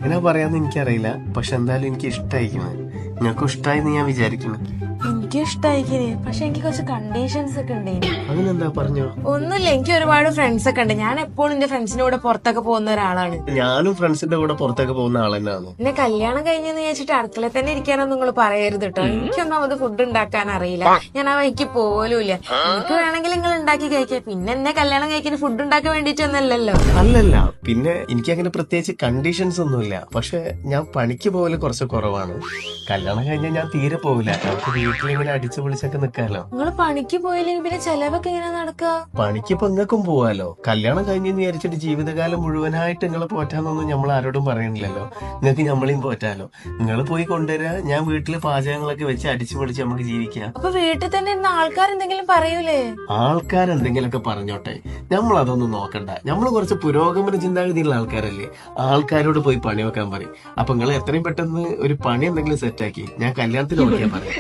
എങ്ങനെ പറയാന്ന് എനിക്കറിയില്ല. പക്ഷെ എന്തായാലും എനിക്ക് ഇഷ്ടമായിരിക്കുന്നത്. നിങ്ങൾക്കും ഇഷ്ടമായിന്ന് ഞാൻ വിചാരിക്കുന്നു. എനിക്കും ഇഷ്ടമായിക്കിന്. പക്ഷെ എനിക്ക് കുറച്ച് കണ്ടീഷൻസ് ഒക്കെ ഉണ്ട്. അതിനെന്താ പറഞ്ഞോ? ഒന്നുമില്ല, എനിക്ക് ഒരുപാട് ഫ്രണ്ട്സ് ഒക്കെ ഉണ്ട്. ഞാൻ എപ്പോഴും എന്റെ ഫ്രണ്ട്സിന്റെ കൂടെ പുറത്തൊക്കെ പോകുന്ന ഒരാളാണ്. ഞാനും ഫ്രണ്ട്സിന്റെ കൂടെ പുറത്തൊക്കെ പോകുന്ന ആൾ തന്നെയാണ്. എന്നെ കല്യാണം കഴിഞ്ഞെന്ന് വിചാരിച്ചിട്ട് അടുക്കളയിൽ തന്നെ ഇരിക്കാനൊന്നും നിങ്ങൾ പറയരുത് കേട്ടോ. എനിക്കൊന്നാമത് ഫുഡ് ഉണ്ടാക്കാൻ അറിയില്ല. ഞാൻ ആ വഴിക്ക് പോലുമില്ല. എനിക്ക് വേണമെങ്കിൽ നിങ്ങൾ ഉണ്ടാക്കി കഴിക്കാം. പിന്നെ എന്നെ കല്യാണം കഴിക്കാൻ ഫുഡ് ഉണ്ടാക്കാൻ വേണ്ടിട്ടൊന്നല്ലല്ലോ. അല്ലല്ല, പിന്നെ എനിക്ക് അങ്ങനെ പ്രത്യേകിച്ച് കണ്ടീഷൻസ് ഒന്നുമില്ല. പക്ഷെ ഞാൻ പണിക്ക് പോകല് കുറച്ച് കുറവാണ്. കല്യാണം കഴിഞ്ഞാൽ ഞാൻ തീരെ പോകില്ല. നമുക്ക് വീട്ടിലിങ്ങനെ അടിച്ചു പൊളിച്ചൊക്കെ നിക്കാലോ. നിങ്ങൾ പണിക്ക് പോയില്ലെങ്കിൽ പിന്നെ ചെലവൊക്കെ എങ്ങനെ നടക്കുക? പണിക്ക് ഇപ്പൊ നിങ്ങൾക്കും പോവാലോ. കല്യാണം കഴിഞ്ഞെന്ന് വിചാരിച്ചിട്ട് ജീവിതകാലം മുഴുവനായിട്ട് നിങ്ങളെ പോറ്റാന്നൊന്നും നമ്മൾ ആരോടും പറയണില്ലല്ലോ. നിങ്ങൾക്ക് നമ്മളെയും പോറ്റാലോ. നിങ്ങൾ പോയി കൊണ്ടുവരാ, ഞാൻ വീട്ടില് പാചകങ്ങളൊക്കെ വെച്ച് അടിച്ചു പൊളിച്ച് നമുക്ക് ജീവിക്കാം. അപ്പൊ വീട്ടിൽ തന്നെ ഇരുന്ന ആൾക്കാരെന്തെങ്കിലും പറയൂലേ? ആൾക്കാരെന്തെങ്കിലുമൊക്കെ പറഞ്ഞോട്ടെ, നമ്മൾ അതൊന്നും നോക്കണ്ട. നമ്മൾ കുറച്ച് പുരോഗമന ചിന്താഗതിയുള്ള ആൾക്കാരല്ലേ. ആൾക്കാരോട് പോയി പണി വെക്കാൻ പറയും. അപ്പൊ നിങ്ങൾ എത്രയും പെട്ടെന്ന് ഒരു പണി എന്തെങ്കിലും സെറ്റാക്കി ഞാൻ കല്യാണത്തിന് നോക്കിയാൽ പറയാം.